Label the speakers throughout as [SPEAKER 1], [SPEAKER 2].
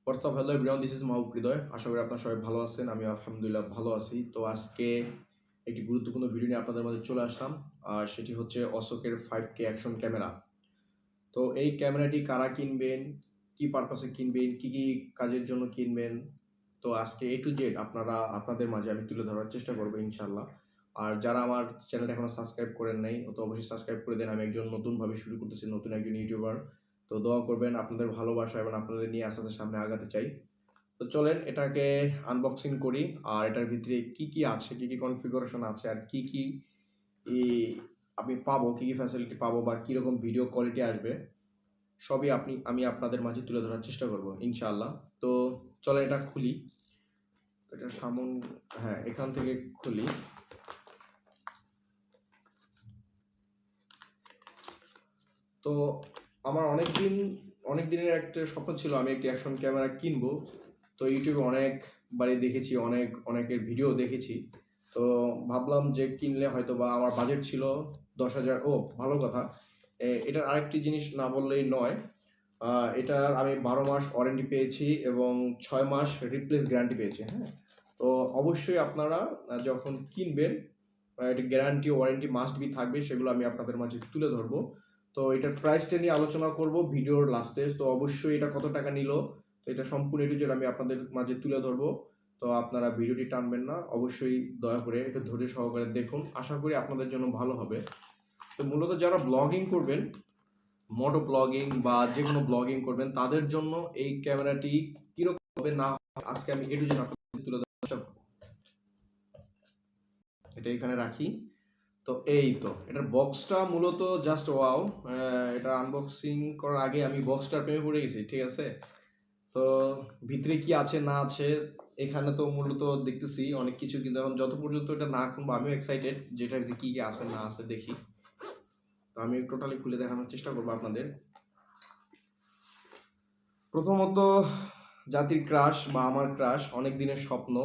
[SPEAKER 1] WhatsApp hello everyone, this is Mahbub Hridoy. আশা করি আপনারা সবাই ভালো আছেন। আমি আলহামদুলিল্লাহ ভালো আছি। তো আজকে একটি গুরুত্বপূর্ণ ভিডিও নিয়ে আপনাদের মাঝে চলে আসলাম, আর সেটি হচ্ছে অশোকের 5K অ্যাকশন ক্যামেরা। তো এই ক্যামেরাটি কারা কিনবেন, কি পারপাসে কিনবেন, কি কি কাজের জন্য কিনবেন, তো আজকে A to Z আপনাদের মাঝে আমি তুলে ধরার চেষ্টা করবো ইনশাল্লাহ। আর যারা আমার চ্যানেলটা এখনো সাবস্ক্রাইব করেন নাই, তো অবশ্যই সাবস্ক্রাইব করে দেন। আমি একজন নতুনভাবে শুরু করতেছি, নতুন একজন ইউটিউবার। তো দোয়া করবেন, আপনাদের ভালোবাসা এবং আপনাদের নিয়ে আস্তে আস্তে সামনে আগাতে চাই। তো চলেন এটাকে আনবক্সিং করি, আর এটার ভিতরে কি কি আছে, কি কি কনফিগারেশন আছে, আর কি কি আমি পাবো, কি কি ফ্যাসিলিটি পাবো, বা কিরকম ভিডিও কোয়ালিটি আসবে, সবই আমি আপনাদের মাঝে তুলে ধরার চেষ্টা করব ইনশাআল্লাহ। তো চলেন এটা খুলি। এটা সামন, হ্যাঁ, এখান থেকে খুলি। তো আমার অনেক দিনের একটা স্বপ্ন ছিল, আমি একটি অ্যাকশন ক্যামেরা কিনবো। তো ইউটিউবে অনেকবারই দেখেছি, অনেকের ভিডিও দেখেছি। তো ভাবলাম যে কিনলে হয়তো বা আমার বাজেট ছিল 10,000। ও ভালো কথা, এটার আরেকটি জিনিস না বললেই নয়। এটার আমি 12 মাস ওয়ারেন্টি পেয়েছি এবং 6 মাস রিপ্লেস গ্যারান্টি পেয়েছি। হ্যাঁ, তো অবশ্যই আপনারা যখন কিনবেন, এটা গ্যারান্টি ওয়ারেন্টি মাস্ট বি থাকবে, সেগুলো আমি আপনাদের মাঝে তুলে ধরবো। তো এটার প্রাইসটা নিয়ে আলোচনা করব ভিডিওর লাস্টে। তো অবশ্যই এটা কত টাকা নিল, তো এটা সম্পূর্ণ এটু জেড আমি আপনাদের মাঝে তুলে ধরবো। তো আপনারা ভিডিওটি টানবেন না, অবশ্যই দয়া করে একটু ধৈর্য সহকারে দেখুন। আশা করি আপনাদের জন্য ভালো হবে। তো মূলত যারা ব্লগিং করবেন, মোটো ব্লগিং বা যে কোনো ব্লগিং করবেন, তাদের জন্য এই ক্যামেরাটি কিরকম হবে না আজকে আমি এটু জেড আপনাদের তুলে ধরার চেষ্টা করব। এটা এখানে রাখি। তো এই তো এটার বক্সটা মূলত জাস্ট ওয়াও। এটা আনবক্সিং করার আগে আমি বক্সটার প্রেমে পড়ে গেছি, ঠিক আছে। তো ভিতরে কি আছে না আছে, এখানে তো মূলত দেখতেছি অনেক কিছু, কিন্তু এখন যত পর্যন্ত এটা না খুলবো আমিও এক্সাইটেড যেটার কি কি আছে না আছে দেখি। তো আমি টোটালি খুলে দেখানোর চেষ্টা করবো আপনাদের। প্রথমত, জাতির ক্রাশ বা আমার ক্রাশ, অনেক দিনের স্বপ্ন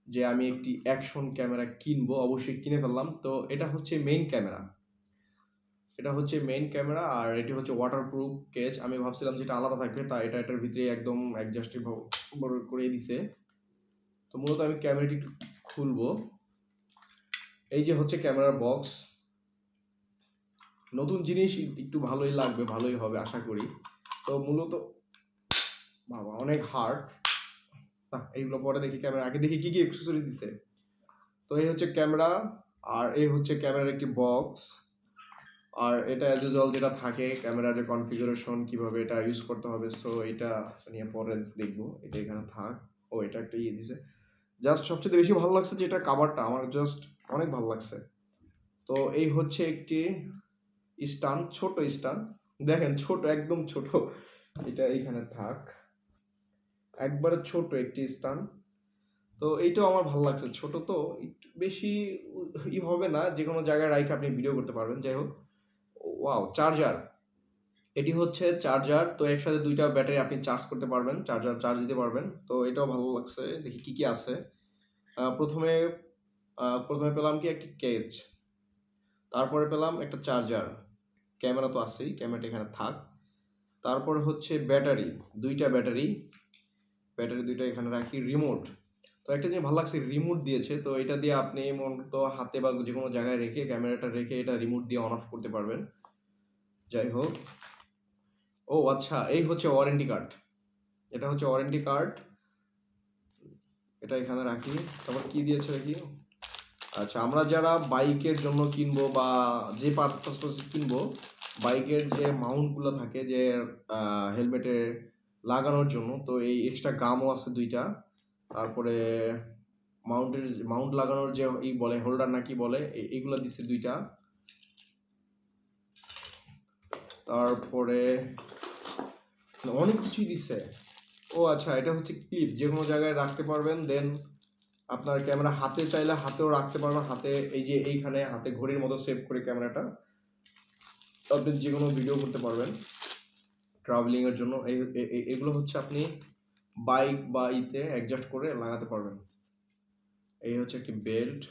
[SPEAKER 1] যে আমি একটি অ্যাকশন ক্যামেরা কিনবো, অবশ্যই কিনে ফেললাম। তো এটা হচ্ছে মেইন ক্যামেরা, আর এটি হচ্ছে ওয়াটারপ্রুফ কেস। আমি ভাবছিলাম যেটা আলাদা থাকবে, তা এটার ভিতরে একদম অ্যাডজাস্টিভ বড় করে দিছে। তো মূলত আমি ক্যামেরাটি একটু খুলবো। এই যে হচ্ছে ক্যামেরার বক্স। নতুন জিনিস একটু ভালোই লাগবে, ভালোই হবে আশা করি। তো মূলত বাবা অনেক হার্ড। এইগুলো পরে দেখি, ক্যামেরা আগে দেখি কি কি অ্যাক্সেসরিজ দিছে। তো এই হচ্ছে ক্যামেরা, আর এই হচ্ছে ক্যামেরার একটি বক্স। আর এটা অ্যাজ ইউজুয়াল যেটা থাকে ক্যামেরার যে কনফিগারেশন, কিভাবে এটা ইউজ করতে হবে, সো এটা নিয়ে পরে দেখবো। এটা এখানে থাক। ও এটা একটা দিছে। জাস্ট সবচেয়ে বেশি ভালো লাগছে যে এটা কাভারটা আমার জাস্ট অনেক ভালো লাগছে। তো এই হচ্ছে একটি স্ট্যান্ড, ছোট স্ট্যান্ড, দেখেন ছোট, একদম ছোট। এটা এইখানে থাক, একবারে ছোট একটি স্ট্যান্ড। তো এইটাও আমার ভালো লাগছে, ছোট তো একটু বেশি হবে না, যে কোনো জায়গায় রাইখে আপনি ভিডিও করতে পারবেন। যাই হোক, ওয়াও, চার্জার। এটি হচ্ছে চার্জার। তো একসাথে দুইটা ব্যাটারি আপনি চার্জ করতে পারবেন, চার্জ দিতে পারবেন। তো এটাও ভালো লাগছে। দেখি কি কি আছে। প্রথমে প্রথমে পেলাম কি একটি কেজ, তারপরে পেলাম একটা চার্জার। ক্যামেরা তো আছেই, ক্যামেরাটা এখানে থাক। তারপরে হচ্ছে ব্যাটারি, দুইটা ব্যাটারি দুইটা এখানে রাখি। রিমোট, তো একটা জিনিস ভালো লাগছে, রিমোট দিয়েছে। তো এটা দিয়ে আপনি মূলত হাতে বা যে কোনো জায়গায় রেখে, ক্যামেরাটা রেখে এটা রিমোট দিয়ে অন অফ করতে পারবেন। যাই হোক, ও আচ্ছা, এই হচ্ছে ওয়ারেন্টি কার্ড। এটা হচ্ছে ওয়ারেন্টি কার্ড, এটা এখানে রাখি। তারপর কি দিয়েছে দেখি। আচ্ছা, আমরা যারা বাইকের জন্য কিনবো বা যে পারপাস কিনবো, বাইকের যে মাউন্টগুলো থাকে যে হেলমেটে লাগানোর জন্য, তো এই এক্সট্রা গামও আছে দুইটা। তারপরে মাউন্ট লাগানোর যে বলে হোল্ডার নাকি বলে, এইগুলো দিচ্ছে দুইটা। তারপরে অনেক কিছুই দিচ্ছে। ও আচ্ছা, এটা হচ্ছে ক্লিপ, যে কোনো জায়গায় রাখতে পারবেন। দেন আপনার ক্যামেরা হাতে চাইলে হাতেও রাখতে পারবেন। হাতে এই যে এইখানে হাতে ঘড়ির মতো সেভ করে ক্যামেরাটা আপনি যে কোনো ভিডিও করতে পারবেন ট্রাভেলিং এর জন্য। এগুলো হচ্ছে আপনি বাইক বা অ্যাডজাস্ট করে লাগাতে পারবেন। এই হচ্ছে একটি বেল্ট।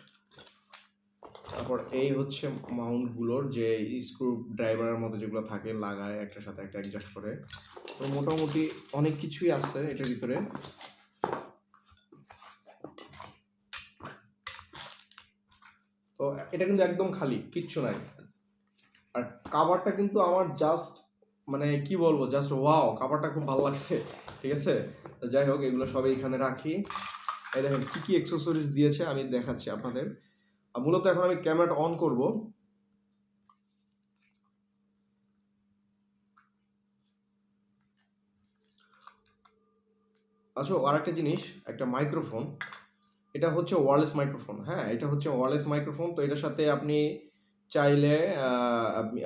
[SPEAKER 1] তারপর এই হচ্ছে মাউন্টগুলোর যে স্ক্রু ড্রাইভারের মতো যেগুলো থাকে লাগায় একটার সাথে একটা অ্যাডজাস্ট করে। তো মোটামুটি অনেক কিছুই আছে এটার ভিতরে। তো এটা কিন্তু একদম খালি, কিচ্ছু নাই। আর কাভারটা কিন্তু আমার জাস্ট মানে কি বলবো, জাস্ট ওয়াও, কাভারটা খুব ভালো লাগছে। ঠিক আছে, তো যাই হোক এগুলো সবই এখানে রাখি। এই দেখেন কি কি অ্যাক্সেসরিজ দিয়েছে আমি দেখাচ্ছি আপনাদের। মূলত এখন আমি ক্যামেরাটা অন করব। আচ্ছা, আর একটা জিনিস, একটা মাইক্রোফোন। এটা হচ্ছে ওয়্যারলেস মাইক্রোফোন। হ্যাঁ, এটা হচ্ছে ওয়্যারলেস মাইক্রোফোন। তো এটার সাথে আপনি চাইলে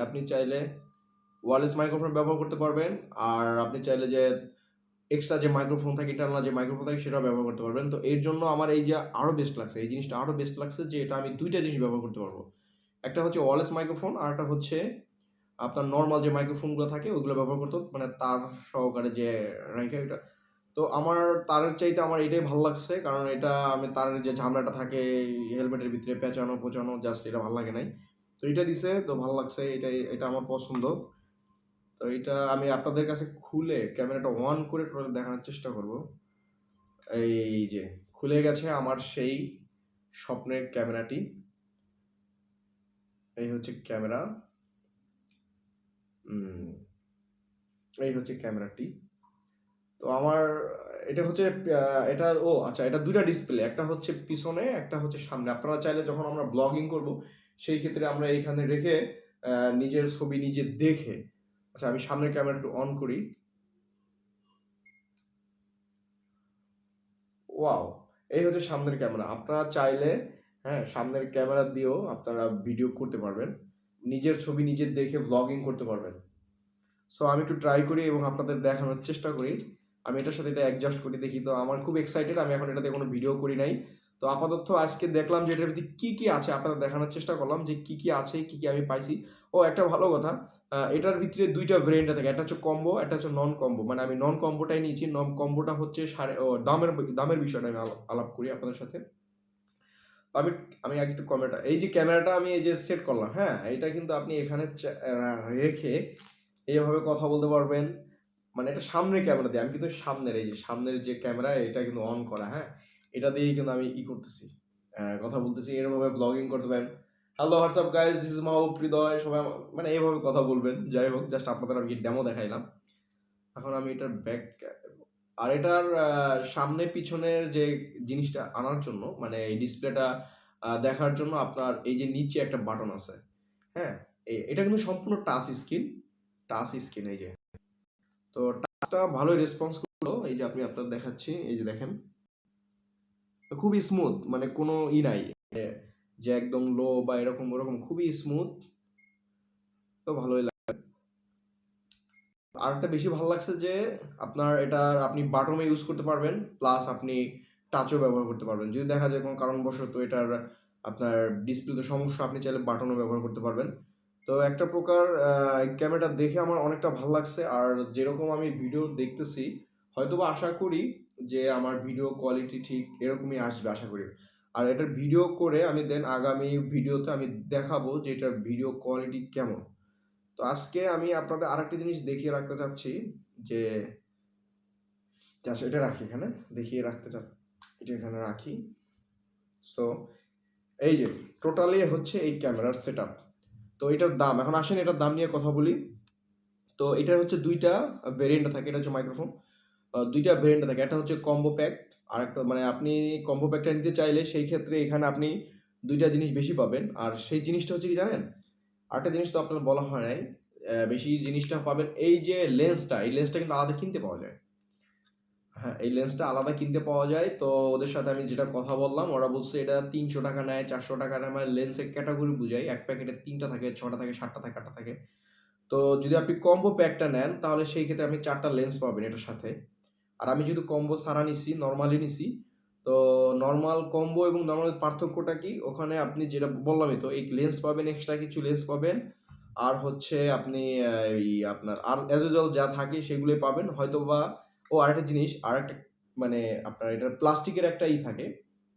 [SPEAKER 1] আপনি চাইলে ওয়্যারলেস মাইক্রোফোন ব্যবহার করতে পারবেন। আর আপনি চাইলে যে এক্সট্রা যে মাইক্রোফোন থাকে, ইন্টারনাল যে মাইক্রোফোন থাকে সেটাও ব্যবহার করতে পারবেন। তো এর জন্য আমার এই যে আরো বেস্ট লাগছে, এই জিনিসটা আরো বেস্ট লাগছে যে এটা আমি দুইটা জিনিস ব্যবহার করতে পারবো। একটা হচ্ছে ওয়্যারলেস মাইক্রোফোন, আর একটা হচ্ছে আপনার নর্মাল যে মাইক্রোফোনগুলো থাকে ওইগুলো ব্যবহার করতে, মানে তার সহকারে যে রাইখা এটা। তো আমার তারের চাইতে আমার এটাই ভালো লাগছে, কারণ এটা আমি তারের যে ঝামেলাটা থাকে হেলমেটের ভিতরে পেঁচানো পোচানো, জাস্ট এটা ভালো লাগে নাই। তো এটা দিছে, তো ভালো লাগছে, এটা আমার পছন্দ। তো এটা আমি আপনাদের কাছে খুলে ক্যামেরাটা অন করে টোটাল দেখানোর চেষ্টা করব। এই যে খুলে গেছে আমার সেই স্বপ্নের ক্যামেরাটি। এই হচ্ছে ক্যামেরা। এই হচ্ছে ক্যামেরাটি। তো আমার এটা হচ্ছে এটা, ও আচ্ছা, এটা দুইটা ডিসপ্লে, একটা হচ্ছে পিছনে একটা হচ্ছে সামনে। আপনারা চাইলে যখন আমরা ব্লগিং করব সেই ক্ষেত্রে আমরা এইখানে রেখে নিজের ছবি নিজে দেখে। আচ্ছা, আমি সামনের ক্যামেরাটা অন করি। ওয়াও, এই হচ্ছে সামনের ক্যামেরা। আপনারা চাইলে হ্যাঁ সামনের ক্যামেরা দিয়েও আপনারা ভিডিও করতে পারবেন, নিজের ছবি নিজে দেখে ব্লগিং করতে পারবেন। সো আমি একটু ট্রাই করি এবং আপনাদের দেখানোর চেষ্টা করি। আমি এটার সাথে এটা অ্যাডজাস্ট করি দেখি। তো আমার খুব এক্সাইটেড, আমি এখন এটাতে কোনো ভিডিও করি নাই। তো আপাতত আজকে দেখলাম যে এটার ভিতরে কি কি আছে, আপনাদের দেখানোর চেষ্টা করলাম যে কি কি আছে, কি কি আমি পাইছি। ও একটা ভালো কথা, এটার ভিতরে দুইটা ভেরিয়েন্ট থাকে, একটা হচ্ছে কম্বো, একটা হচ্ছে নন কম্বো। মানে আমি নন কম্বোটাই নিয়েছি। নন কম্বোটা হচ্ছে দামের দামের বিষয়টা আমি আলাপ করি আপনাদের সাথে। আমি আমি আগে একটু ক্যামেরাটা, এই যে ক্যামেরাটা আমি এই যে সেট করলাম, হ্যাঁ এটা কিন্তু আপনি এখানে রেখে এইভাবে কথা বলতে পারবেন। মানে এটা সামনের ক্যামেরা দিয়ে, আমি কিন্তু সামনের এই যে সামনের যে ক্যামেরা এটা কিন্তু অন করা, হ্যাঁ এটা দিয়েই কিন্তু আমি করতেছি, কথা বলতেছি। এরভাবে ব্লগিং করতে পারেন। Hello WhatsApp guys, this is Mahbub Hridoy, সবাই মানে এইভাবে কথা বলবেন। যাই হোক, জাস্ট আপনাদের আমি ডেমো দেখাইলাম। এখন আমি এটার ব্যাক, আর এটার সামনে পিছনের যে জিনিসটা আনার জন্য, মানে এই ডিসপ্লেটা দেখার জন্য আপনার এই যে নিচে একটা বাটন আছে। হ্যাঁ, এটা কিন্তু সম্পূর্ণ টাচ স্ক্রিন। টাচ স্ক্রিন এই যে। তো টাচটা ভালোই রেসপন্স করলো। এই যে আপনি আপনার দেখাচ্ছি, এই যে দেখেন খুবই স্মুথ, মানে কোনো নাই যে একদম লো বা এরকম ওরকম, খুবই স্মুথ। তো ভালোই লাগে। আর একটা বেশি ভালো লাগছে যে আপনার এটা আপনি বাটনও ইউজ করতে পারবেন, প্লাস আপনি টাচও ব্যবহার করতে পারবেন। যদি দেখা যায় কোনো কারণবশত এটার আপনার ডিসপ্লেতে সমস্যা, আপনি চাইলে বাটনও ব্যবহার করতে পারবেন। তো একটা প্রকার ক্যামেরাটা দেখে আমার অনেকটা ভালো লাগছে। আর যেরকম আমি ভিডিও দেখতেছি, হয়তোবা আশা করি যে আমার ভিডিও কোয়ালিটি ঠিক এরকমই আসবে আশা করি। আর এটার ভিডিও করে আমি দেন আগামী ভিডিওতে আমি দেখাবো যে এটার ভিডিও কোয়ালিটি কেমন। তো আজকে আমি আপনাদের আরেকটা জিনিস দেখিয়ে রাখতে চাচ্ছি যে এটা রাখি এখানে, দেখিয়ে রাখতে চাচ্ছি, এটা এখানে রাখি। সো এই যে টোটালি হচ্ছে এই ক্যামেরার সেট আপ। তো এটার দাম, এখন আসেন এটার দাম নিয়ে কথা বলি। তো এটার হচ্ছে দুইটা ভেরিয়েন্ট থাকে, এটা হচ্ছে মাইক্রোফোন, দুইটা ভেরিয়েন্ট থাকে। একটা হচ্ছে কম্বো প্যাক, আর একটা মানে আপনি কম্বো প্যাকটা নিতে চাইলে সেই ক্ষেত্রে এখানে আপনি দুইটা জিনিস বেশি পাবেন। আর সেই জিনিসটা হচ্ছে কি জানেন, আরেকটা জিনিস তো আপনার বলা হয় নাই, বেশি জিনিসটা পাবেন এই যে লেন্সটা, এই লেন্সটা কিন্তু আলাদা কিনতে পাওয়া যায়। হ্যাঁ, এই লেন্সটা আলাদা কিনতে পাওয়া যায়। তো ওদের সাথে আমি যেটা কথা বললাম, ওরা বলছে এটা ৩০০ টাকা নেয়, ৪০০ টাকা নেয়, মানে লেন্সের ক্যাটাগরি বুঝাই। এক প্যাকেটে ৩টা থাকে, ৬টা থাকে, ৭টা থাকে, ৮টা থাকে। তো যদি আপনি কম্বো প্যাকটা নেন তাহলে সেই ক্ষেত্রে আপনি ৪টা লেন্স পাবেন এটার সাথে। আর আমি যদি কম্বো ছাড়া নিছি, নরমালি নিছি, তো নরমাল কম্বো এবং নরমাল পার্থক্যটা কি, ওখানে আপনি যেটা বললামই তো, এই লেন্স পাবেন, এক্সট্রা কিছু লেন্স পাবেন। আর হচ্ছে আপনি এই আপনার আর অ্যাজ ইউজুয়াল যা থাকে সেগুলোই পাবেন হয়তোবা। ও আরেকটা জিনিস, আরেকটা মানে আপনার এটার প্লাস্টিকের একটা থাকে,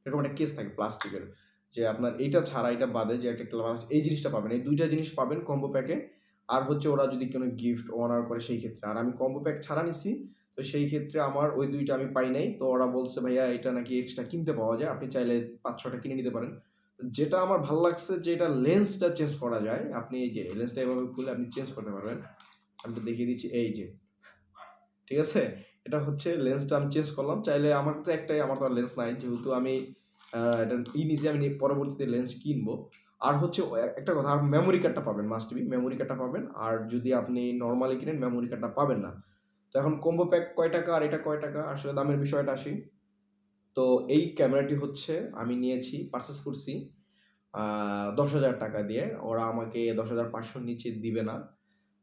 [SPEAKER 1] এরকম একটা কেস থাকে প্লাস্টিকের। যে আপনার এইটা ছাড়া এটা বাদে যে একটা ক্লাস এই জিনিসটা পাবেন। এই ২ টা জিনিস পাবেন কম্বো প্যাকে। আর হচ্ছে ওরা যদি কোনো গিফট অনার করে সেই ক্ষেত্রে। আর আমি কম্বো প্যাক ছাড়া নিছি। তো সেই ক্ষেত্রে আমার ওই ২ টা আমি পাই নাই। তো ওরা বলছে, "ভাইয়া এটা নাকি এক্সট্রা কিনতে পাওয়া যায়। আপনি চাইলে ৫-৬ টা কিনে নিতে পারেন।" যেটা আমার ভাল লাগছে যে এটা লেন্সটা চেঞ্জ করা যায়। আপনি এই যে লেন্সটা এভাবে খুলে আপনি চেঞ্জ করতে পারবেন। আমি তো দেখিয়ে দিচ্ছি এই যে। ঠিক আছে? এটা হচ্ছে লেন্সটা আমি চেঞ্জ করলাম। চাইলে আমার তো একটাই, আমার তো আর লেন্স নাই। যেহেতু আমি এটা নিছি, আমি পরবর্তীতে লেন্স কিনবো। আর হচ্ছে একটা কথা, আর মেমোরি কার্ডটা পাবেন, মাস্ট বি মেমোরি কার্ডটা পাবেন। আর যদি আপনি নরমালি কিনেন মেমোরি কার্ডটা পাবেন না। তো এখন কম্বো প্যাক কয় টাকা আর এটা কয় টাকা? আসলে দামের বিষয়টা আসি। তো এই ক্যামেরাটি হচ্ছে আমি নিয়েছি, পারচেজ করছি আ ৳১০,০০০ দিয়ে। ওরা আমাকে ১০,৫০০ র নিচে দিবে না।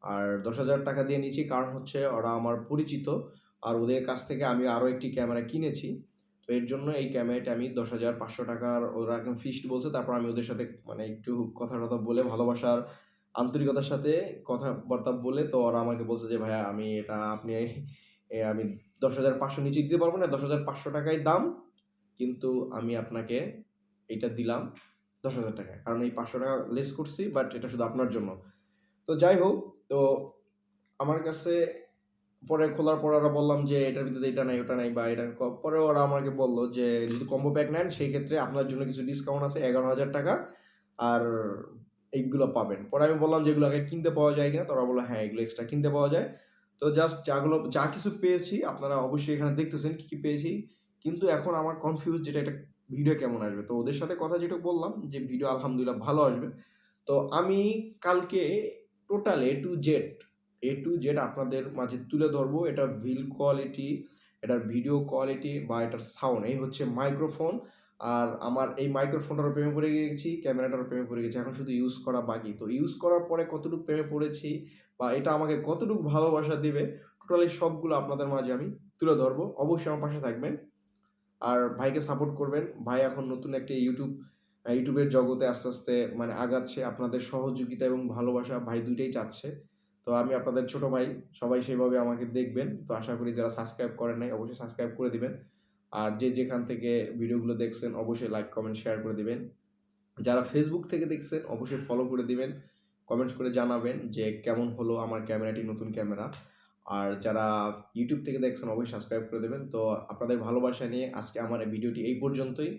[SPEAKER 1] আর ৳১০,০০০ দিয়ে নিয়েছি কারণ হচ্ছে ওরা আমার পরিচিত। আর ওদের কাছ থেকে আমি আরো একটি ক্যামেরা কিনেছি। তো এর জন্য এই ক্যামেরাটা আমি ৳১০,৫০০ ওরা একদম ফিক্সড বলছে। তারপর আমি ওদের সাথে মানে একটু কথা-টথা বলে ভালোবাসার আন্তরিকতার সাথে কথাবার্তা বলে তো ওরা আমাকে বলছে যে, "ভাইয়া আমি এটা আপনি আমি ১০,৫০০ নিচে দিতে পারব না। ৳১০,৫০০ ই দাম। কিন্তু আমি আপনাকে এইটা দিলাম ৳১০,০০০ কারণ এই ৳৫০০ লেস করছি বাট এটা শুধু আপনার জন্য।" তো যাই হোক, তো আমার কাছে পরে খোলার পর ওরা বললাম যে, "এটার ভিতরে এটা নাই, ওটা নাই বা এটা" পরে ওরা আমাকে বলল যে, "যদি কম্বো প্যাক নেন সেই ক্ষেত্রে আপনার জন্য কিছু ডিসকাউন্ট আছে ৳১১,০০০ আর এইগুলো পাবেন।" পরে আমি বললাম যে, "এগুলো আগে কিনতে পাওয়া যায় কিনা?" তো ওরা বলল, "হ্যাঁ, এগুলো এক্সট্রা কিনতে পাওয়া যায়।" তো জাস্ট যা কিছু পেয়েছি আপনারা অবশ্যই এখানে দেখতেছেন কি, কি পেয়েছি। কিন্তু এখন আমার কনফিউজ যেটা এটা ভিডিও কেমন আসবে। তো ওদের সাথে কথা যেটা বললাম যে, ভিডিও আলহামদুলিল্লাহ ভালো আসবে। তো আমি কালকে টোটাল A to Z আপনাদের মাঝে তুলে ধরবো। এটার কোয়ালিটি, এটার ভিডিও কোয়ালিটি বা এটার সাউন্ড। এই হচ্ছে মাইক্রোফোন। আর আমার এই মাইক্রোফোনটারও প্রেমে পড়ে গেছি, ক্যামেরাটারও প্রেমে পড়ে গেছি। এখন শুধু ইউজ করা বাকি। তো ইউজ করার পরে কতটুকু প্রেমে পড়েছি বা এটা আমাকে কতটুকু ভালোবাসা দিবে, টোটালি সবগুলো আপনাদের মাঝে আমি তুলে ধরবো। অবশ্যই আমার পাশে থাকবেন। আর ভাইকে সাপোর্ট করবেন। ভাই এখন নতুন একটা ইউটিউবের জগতে আস্তে, আস্তে মানে আগাচ্ছে। আপনাদের সহযোগিতা এবং ভালোবাসা ভাই ২ টাই চাচ্ছে। তো আমি আপনাদের ছোট ভাই। সবাই সেভাবে আমাকে দেখবেন। তো আশা করি যারা সাবস্ক্রাইব করেন নাই অবশ্যই সাবস্ক্রাইব করে দিবেন। আর যে যেখান থেকে ভিডিওগুলো দেখছেন অবশ্যই লাইক, কমেন্ট, শেয়ার করে দিবেন। যারা Facebook থেকে দেখছেন অবশ্যই ফলো করে দিবেন। কমেন্টস করে জানাবেন যে কেমন হলো আমার ক্যামেরাটি, নতুন ক্যামেরা। আর যারা YouTube থেকে দেখছেন অবশ্যই সাবস্ক্রাইব করে দিবেন। তো আপনাদের ভালোবাসা নিয়ে আজকে আমার এই ভিডিওটি এই পর্যন্তই।